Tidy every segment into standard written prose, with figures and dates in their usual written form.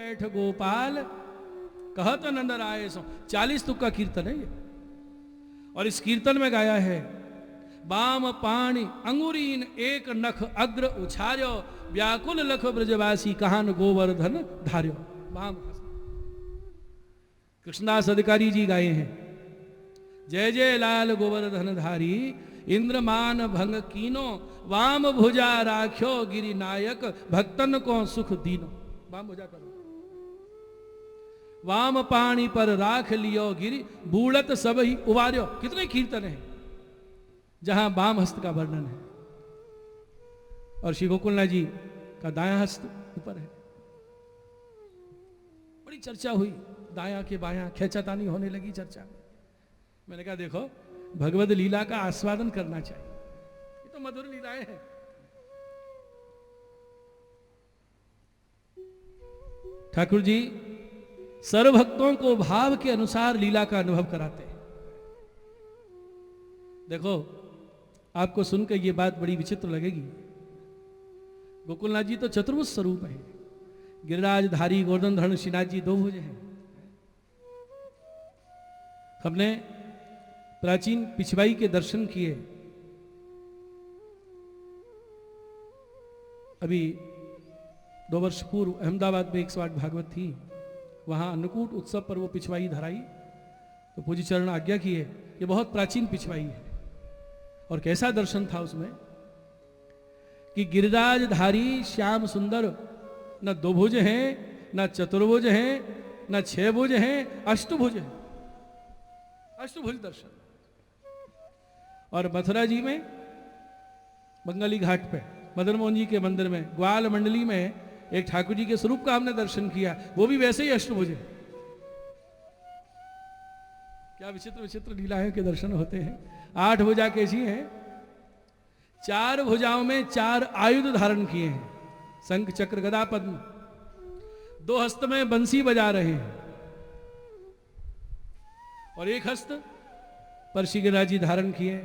बैठ गोपाल, कहत नंद आए सो। 40 तुक का कीर्तन है ये। और इस कीर्तन में गाया है, बाम पाणी अंगुरीन एक नख अग्र उछार्यो, व्याकुल लख ब्रजवासी कहान गोवर्धन धार्यो। बाम कृष्णदास अधिकारी जी गाए हैं, जय जय लाल गोवर्धन धारी, इंद्रमान भंग कीनो, वाम भुजा राख्यो गिरि नायक, भक्तन को सुख दीनो। वाम भुजा करो, वाम पाणी पर राख लियो गिरि, बूढ़त सब ही उबार्यो। कितने कीर्तन हैं जहां वाम हस्त का वर्णन है, और श्री गोकुलनाथ जी का दायां हस्त ऊपर है। बड़ी चर्चा हुई, दायां के बायां खेचातानी होने लगी चर्चा में। मैंने कहा देखो, भगवद लीला का आस्वादन करना चाहिए, ये तो मधुर लीलाएं हैं। ठाकुर जी सर्वभक्तों को भाव के अनुसार लीला का अनुभव कराते हैं। देखो, आपको सुनकर ये बात बड़ी विचित्र लगेगी, गोकुलनाथ जी तो चतुर्भुज स्वरूप है, गिरिराजधारी गोवर्धन धरण श्रीनाथ जी दो भुज हैं। हमने प्राचीन पिछवाई के दर्शन किए। अभी 2 वर्ष पूर्व अहमदाबाद में 108 भागवत थी, वहां अन्नकूट उत्सव पर वो पिछवाई धराई, तो पूज्य चरण आज्ञा किए, ये बहुत प्राचीन पिछवाई है। और कैसा दर्शन था उसमें कि गिरिराजधारी श्याम सुंदर न 2 भुज हैं, न चतुर्भुज हैं, न 6 भुज हैं, अष्टभुज हैं। अष्टभुज दर्शन। और मथुरा जी में बंगाली घाट पे मदन मोहन जी के मंदिर में ग्वाल मंडली में एक ठाकुर जी के स्वरूप का हमने दर्शन किया, वो भी वैसे ही अष्टभुज है। क्या विचित्र विचित्र लीलाएं के दर्शन होते हैं। 8 भुजा कैसी हैं, 4 भुजाओं में 4 आयुध धारण किए हैं, शंख चक्र गदा पद्म। 2 हस्त में बंसी बजा रहे हैं, और 1 हस्त पर श्री गिरिराज जी धारण किए,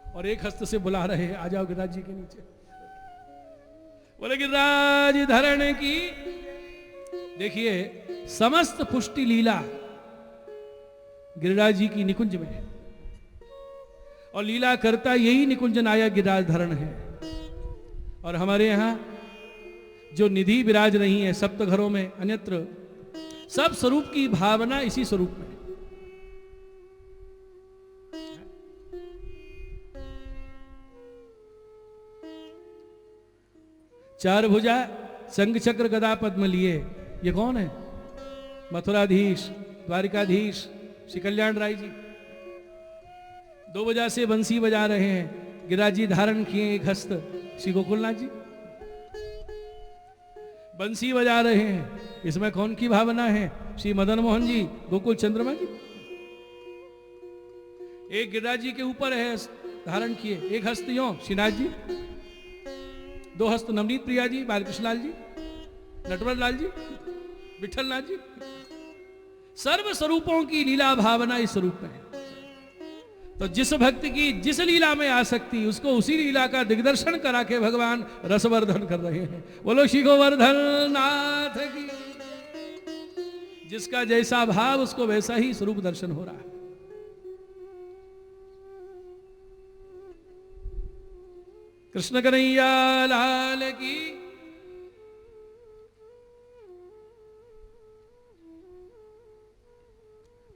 और 1 हस्त से बुला रहे हैं, आ जाओ गिरिराज जी के नीचे। बोले गिरिराज धरण की। देखिए, समस्त पुष्टि लीला गिरिराज जी की निकुंज में है, और लीला करता यही निकुंज नायक गिरिराज धरण है। और हमारे यहां जो निधि विराज रही है सप्त घरों में अन्यत्र, सब स्वरूप की भावना इसी स्वरूप में। 4 भुजा शंख चक्र गदा पद्म लिए, ये कौन है? मथुराधीश द्वारिकाधीश श्री कल्याण राय जी। 2 भुजा से बंसी बजा रहे हैं, गिरिराज जी धारण किए 1 हस्त श्री गोकुलनाथ जी बंसी बजा रहे हैं। इसमें कौन की भावना है? श्री मदन मोहन जी, गोकुल चंद्रमा जी। एक गिरिराज जी के ऊपर है धारण किए, 1 हस्त यो श्रीनाथ जी, 2 हस्त नवनीत प्रिया जी, बालकृष्ण लाल जी, नटवर लाल जी, विठल नाथ जी। सर्व स्वरूपों की लीला भावना इस स्वरूप में है। तो जिस भक्त की जिस लीला में आसक्ति, उसको उसी लीला का दिग्दर्शन करा के भगवान रसवर्धन कर रहे हैं। बोलो श्री गोवर्धन नाथ की। जिसका जैसा भाव उसको वैसा ही स्वरूप दर्शन हो रहा है। कृष्ण कन्हैया लाल की।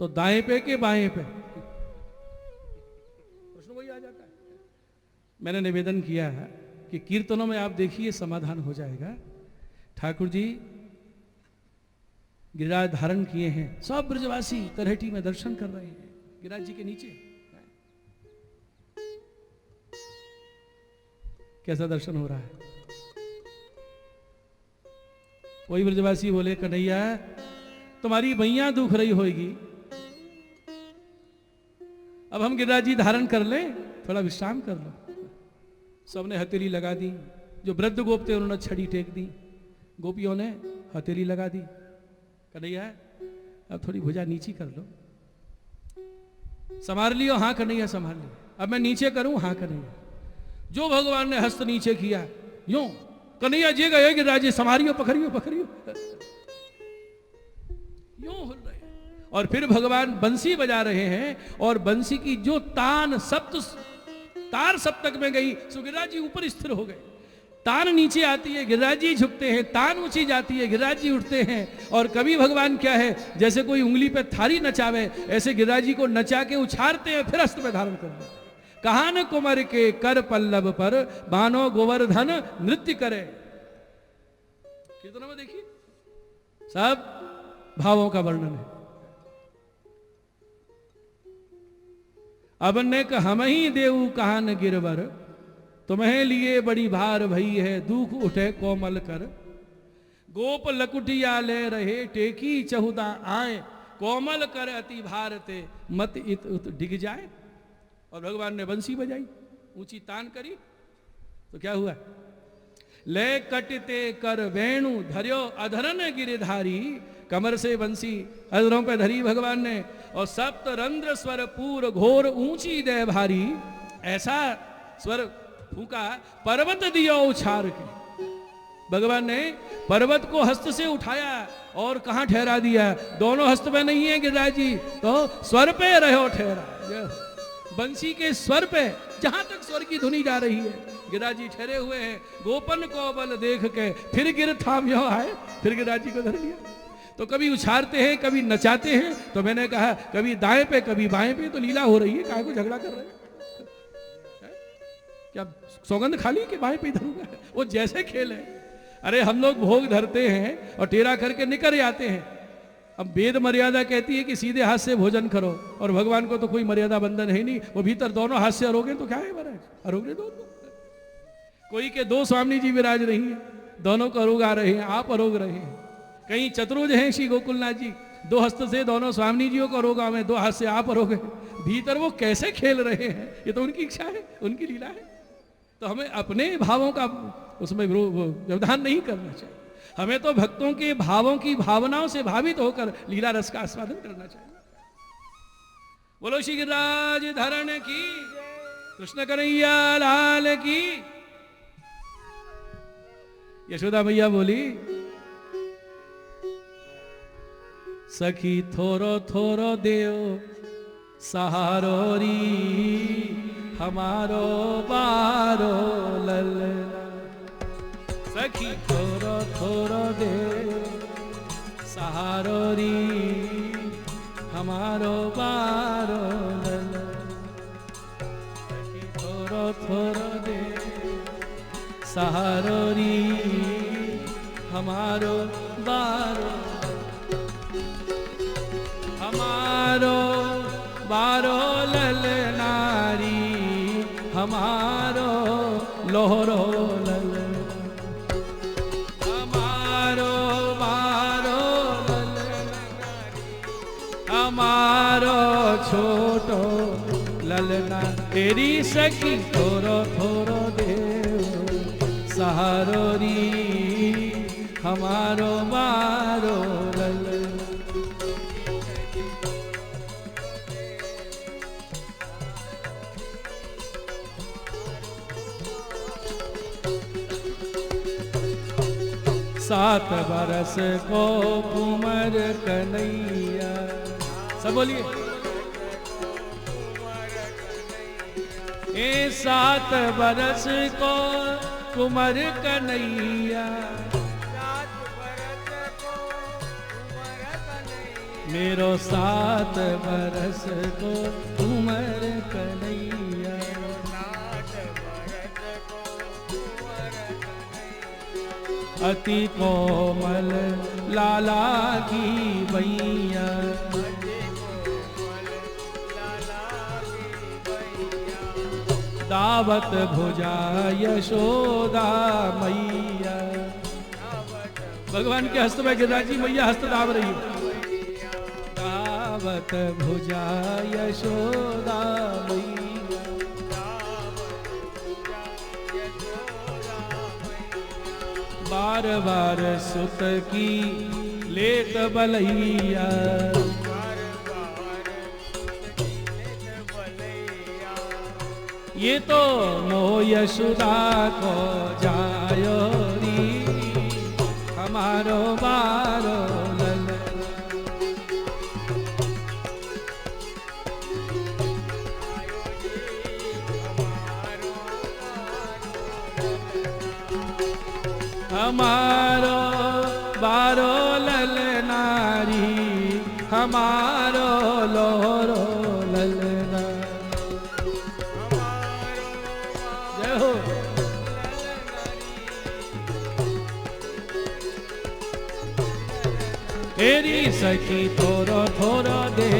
तो दाएं पे के बाएं पे प्रश्न वही आ जाता है। मैंने निवेदन किया है कि कीर्तनों में आप देखिए समाधान हो जाएगा। ठाकुर जी गिरिराज धारण किए हैं, सब ब्रजवासी तलहटी में दर्शन कर रहे हैं गिरिराज जी के नीचे। कैसा दर्शन हो रहा है? वही ब्रजवासी बोले, कन्हैया तुम्हारी मैया दुख रही होगी, अब हम गिरिराज जी धारण कर लें, थोड़ा विश्राम कर लो। सबने हथेली लगा दी। जो वृद्ध गोप थे उन्होंने छड़ी टेक दी, गोपियों ने हथेली लगा दी। कन्हैया अब थोड़ी भुजा नीची कर लो। संभाल लियो? हाँ कन्हैया संभाल लियो। अब मैं नीचे करूं? हाँ कन्हैया। जो भगवान ने हस्त नीचे किया, यूं कन्हैया जी गए गिरिराज जी, संभारियो पकड़ियो पकड़ियो, यूं हो रहे हैं। और फिर भगवान बंसी बजा रहे हैं और बंसी की जो तान तार सप्तक में गई, सो गिरिराज जी ऊपर स्थिर हो गए। तान नीचे आती है, गिरिराज जी झुकते हैं, तान ऊंची जाती है, गिरिराज जी उठते हैं। और कभी भगवान क्या है, जैसे कोई उंगली पे थारी नचावे, ऐसे गिरिराज जी को नचा के उछारते हैं, फिर हस्त में धारण करते हैं। कहान कुमार के कर पल्लव पर बानो गोवर्धन नृत्य करे। कीर्तनों में देखिए सब भावों का वर्णन है। अब नेक हम ही देऊ कहान गिरवर, तुम्हें लिए बड़ी भार भई है, दुख उठे कोमल कर। गोप लकुटिया ले रहे टेकी चहुदा आए, कोमल कर अति भारते मत इत उत डिग जाए। और भगवान ने बंसी बजाई, ऊंची तान करी, तो क्या हुआ, ले कटते कर वेणु धर्यो अधरन गिरिधारी। कमर से बंसी अधरों पे धरी भगवान ने, और सप्त रंध्र स्वर पूर घोर ऊंची दे भारी। ऐसा स्वर फूका, पर्वत दियो उछार के। भगवान ने पर्वत को हस्त से उठाया और कहां ठहरा दिया, दोनों हस्त में नहीं है गिरिराज जी, तो स्वर पे रहो ठहरा। बंसी के स्वर पे, जहां तक स्वर की धुनी जा रही है, गिरिराज जी ठहरे हुए हैं। गोपन को बल देख के फिर गिर थाम्यो आए, फिर गिरिराज जी को धर लिया। तो कभी उछारते हैं, कभी नचाते हैं। तो मैंने कहा कभी दाएं पे कभी बाएं पे, तो लीला हो रही है, काहे को झगड़ा कर रहे हैं? क्या सौगंध खाली के बाएं पे धरूंगा? वो जैसे खेल है। अरे हम लोग भोग धरते हैं और टेढ़ा करके निकल आते हैं। अब वेद मर्यादा कहती है कि सीधे हाथ से भोजन करो, और भगवान को तो कोई मर्यादा बंधन है नहीं, वो भीतर दोनों हाथ से अरोगे तो क्या है महाराज, अरोगे दो। कोई के दो स्वामी जी विराज रही है, दोनों को अरोग आ रहे हैं, आप अरोग रहे हैं। कहीं चतुर्भुज हैं श्री गोकुलनाथ जी, दो हस्त से दोनों स्वामी जियों को अरोगा में, दो हाथ से आप अरोगे। भीतर वो कैसे खेल रहे हैं, ये तो उनकी इच्छा है, उनकी लीला है। तो हमें अपने भावों का उसमें व्यवधान नहीं करना चाहिए। हमें तो भक्तों के भावों की भावनाओं से भावित होकर लीला रस का आस्वादन करना चाहिए। बोलो श्री गिरिराज धरण की, कृष्ण कन्हैया लाल की। यशोदा मैया बोली, सखी थोरो थोरो देव सहारो री, हमारो बारो ललना। सखी थोरो थोरो देव सहारो री, हमारो बारो ललना। सखी थोरो थोरो देव सहारो री, हमारो बारो, हमारो बारो ललनारी, हमारो लोहरो ललना। हमारो बारो ललनारी, हमारो छोटो ललना। तेरी सखी थोरो थोरो देव सहारो री, हमारो बारो ललना। सात बरस को उमर कन्हैया, सब बोलिए। ए सात बरस को कुंवर कन्हैया, मेरो सात बरस को उमर कन्हैया। अति कोमल लाला की बैया, दावत भुजा यशोदा मैया। भगवान के हस्त में गिरिराज जी मैया हस्त दाव रही है। दावत भुजा यशोदा मैया, बार बार सुत की लेत बलैया। ये तो मोह यशोदा को जायो री, हमारो बारो लल। हमारो बारो ललनारी हमारो लोरो ललना। जय हो। तेरी सखी थोरो थोरो दे